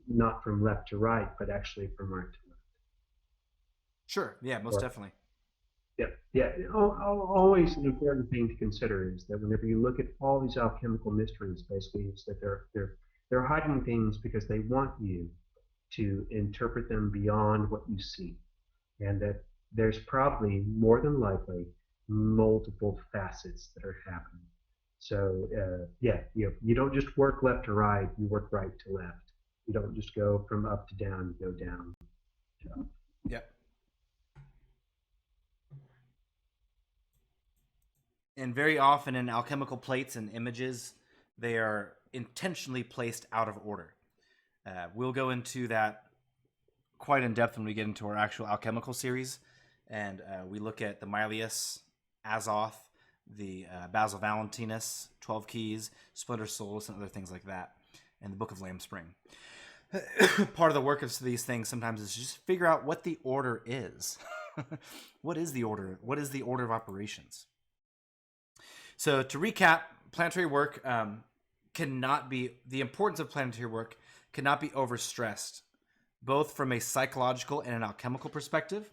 not from left to right, but actually from right to left. Sure, yeah, most definitely. Yeah. Always an important thing to consider is that whenever you look at all these alchemical mysteries, basically, it's that they're hiding things because they want you to interpret them beyond what you see, and that there's probably more than likely multiple facets that are happening. So you don't just work left to right; you work right to left. You don't just go from up to down; you go down to up. Yep. And very often in alchemical plates and images, they are intentionally placed out of order. We'll go into that quite in depth when we get into our actual alchemical series, and we look at the Mylius, Azoth, the Basil Valentinus, 12 Keys, Splinter Souls, and other things like that, and the Book of Lambspring. Part of the work of these things sometimes is just figure out what the order is. What is the order? What is the order of operations? So to recap, planetary work the importance of planetary work cannot be overstressed, both from a psychological and an alchemical perspective.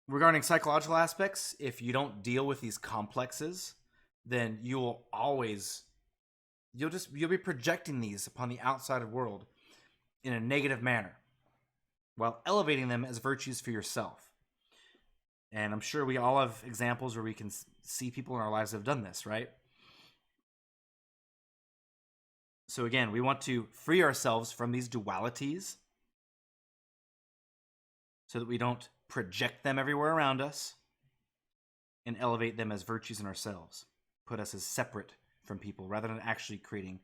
Regarding psychological aspects, if you don't deal with these complexes, then you'll be projecting these upon the outside world in a negative manner, while elevating them as virtues for yourself. And I'm sure we all have examples where we can see people in our lives that have done this, right? So again, we want to free ourselves from these dualities so that we don't project them everywhere around us and elevate them as virtues in ourselves, put us as separate from people rather than actually creating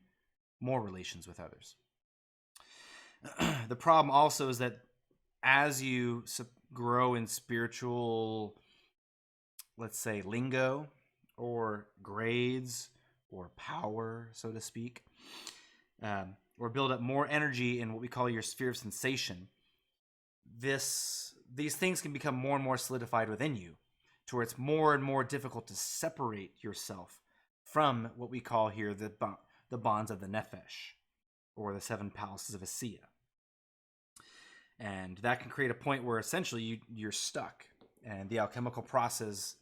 more relations with others. The problem also is that as you grow in spiritual, let's say, lingo or grades or power, so to speak, or build up more energy in what we call your sphere of sensation, these things can become more and more solidified within you, to where it's more and more difficult to separate yourself from what we call here the bonds of the Nefesh, or the 7 palaces of Asiya. And that can create a point where essentially you're stuck, and the alchemical processes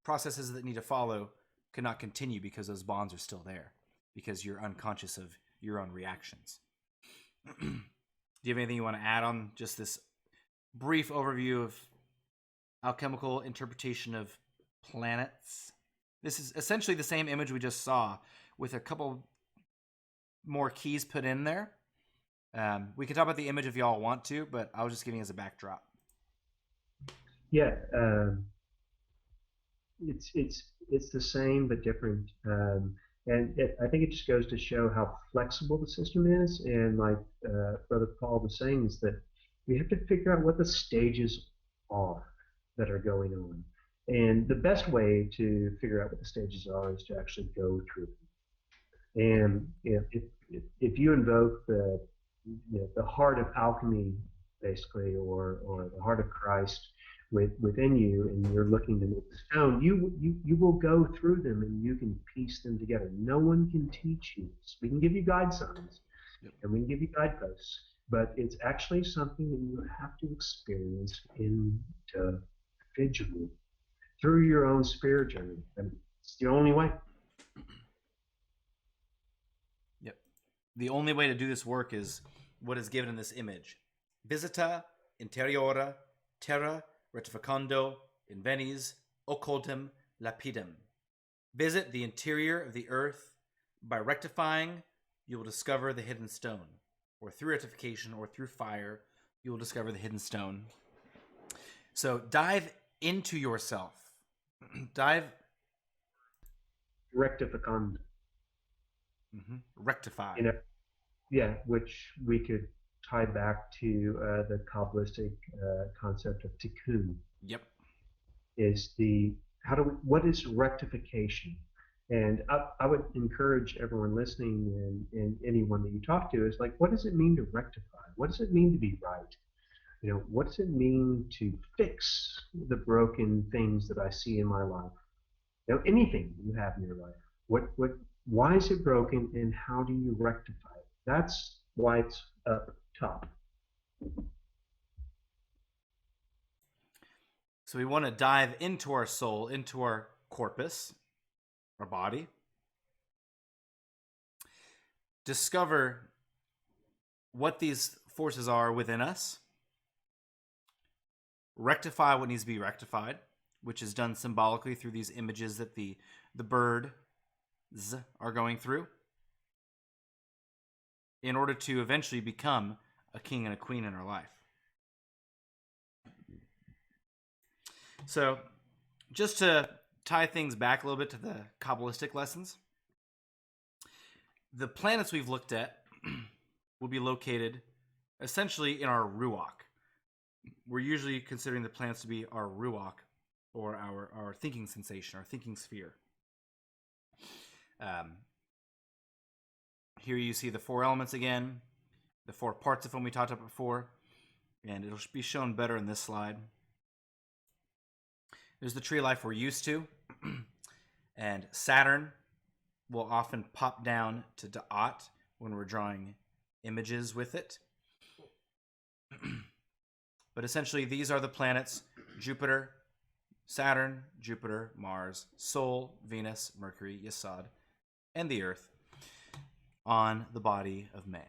that need to follow cannot continue because those bonds are still there, because you're unconscious of your own reactions. Do you have anything you want to add on just this brief overview of alchemical interpretation of planets? This is essentially the same image we just saw with a couple more keys put in there. We can talk about the image if y'all want to, but I was just giving it as a backdrop. Yeah, it's the same but different, and I think it just goes to show how flexible the system is. And like Brother Paul was saying, is that we have to figure out what the stages are that are going on, and the best way to figure out what the stages are is to actually go through them. And if you invoke the heart of alchemy, basically, or the heart of Christ within you, and you're looking to make a stone, you will go through them and you can piece them together. No one can teach you this. We can give you guide signs, Yep. and we can give you guideposts, but it's actually something that you have to experience individually through your own spirit journey. And it's the only way. Yep. The only way to do this work is what is given in this image. Visita interiora terra rectificando invenis occultum lapidem. Visit the interior of the earth. By rectifying, you will discover the hidden stone. Or through rectification or through fire, you will discover the hidden stone. So dive into yourself. Dive. Rectificando. Rectify. Yeah, which we could tie back to the Kabbalistic concept of tikkun. Yep. What is rectification? And I would encourage everyone listening and anyone that you talk to is like, what does it mean to rectify? What does it mean to be right? What does it mean to fix the broken things that I see in my life? Anything you have in your life. Why is it broken, and how do you rectify it? That's why it's up top. So we want to dive into our soul, into our corpus, our body. Discover what these forces are within us. Rectify what needs to be rectified, which is done symbolically through these images that the birds are going through, in order to eventually become a king and a queen in our life. So, just to tie things back a little bit to the Kabbalistic lessons, the planets we've looked at will be located essentially in our ruach. We're usually considering the planets to be our ruach, or our thinking sensation, our thinking sphere. Here you see the four elements again, the four parts of them we talked about before, and it'll be shown better in this slide. There's the tree of life we're used to, and Saturn will often pop down to Da'at when we're drawing images with it. But essentially, these are the planets: Jupiter, Saturn, Jupiter, Mars, Sol, Venus, Mercury, Yesod, and the Earth on the body of man.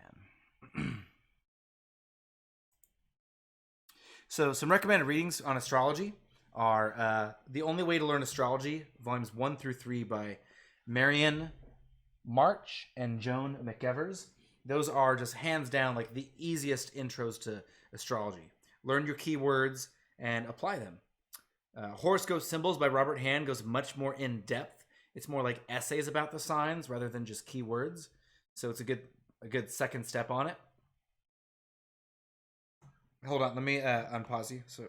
So some recommended readings on astrology are The Only Way to Learn Astrology, volumes 1 through 3 by Marion March and Joan McEvers. Those are just hands down like the easiest intros to astrology. Learn your keywords and apply them. Horoscope Symbols by Robert Hand goes much more in depth. It's more like essays about the signs rather than just keywords. So it's a good second step on it. Hold on, let me unpause you. So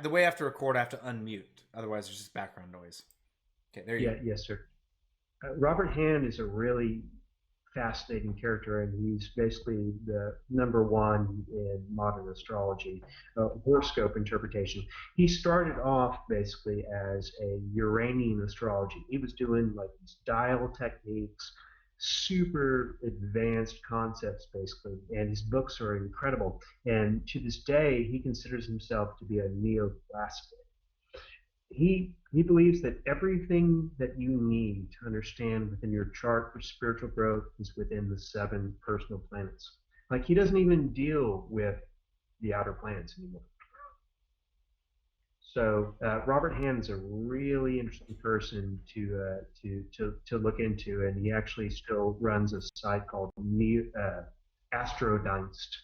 the way I have to record, I have to unmute. Otherwise, there's just background noise. Okay, there you go. Yes, sir. Robert Hand is a really fascinating character, and he's basically the #1 in modern astrology, horoscope interpretation. He started off basically as a Uranian astrology. He was doing like these dial techniques, super advanced concepts basically, and his books are incredible. And to this day, he considers himself to be a neoclassical. He believes that everything that you need to understand within your chart for spiritual growth is within the 7 personal planets. Like, he doesn't even deal with the outer planets anymore. So Robert Hand is a really interesting person to look into, and he actually still runs a site called Astrodynst.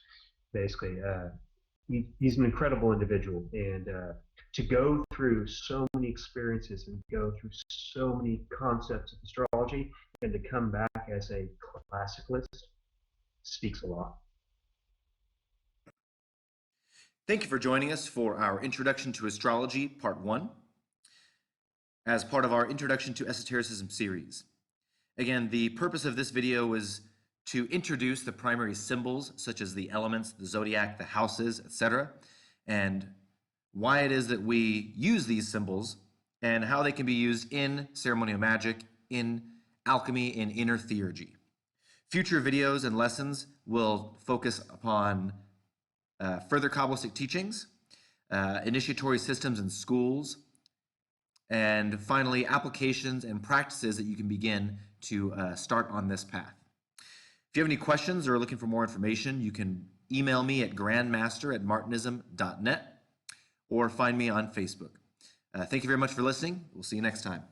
Basically, he's an incredible individual, and to go through so many experiences and go through so many concepts of astrology, and to come back as a classicalist speaks a lot. Thank you for joining us for our Introduction to Astrology, Part 1, as part of our Introduction to Esotericism series. Again, the purpose of this video is to introduce the primary symbols, such as the elements, the zodiac, the houses, etc., and why it is that we use these symbols and how they can be used in ceremonial magic, in alchemy, in inner theurgy. Future videos and lessons will focus upon further Kabbalistic teachings, initiatory systems in schools, and finally applications and practices that you can begin to start on this path. If you have any questions or are looking for more information, you can email me at grandmaster@martinism.net or find me on Facebook. Thank you very much for listening. We'll see you next time.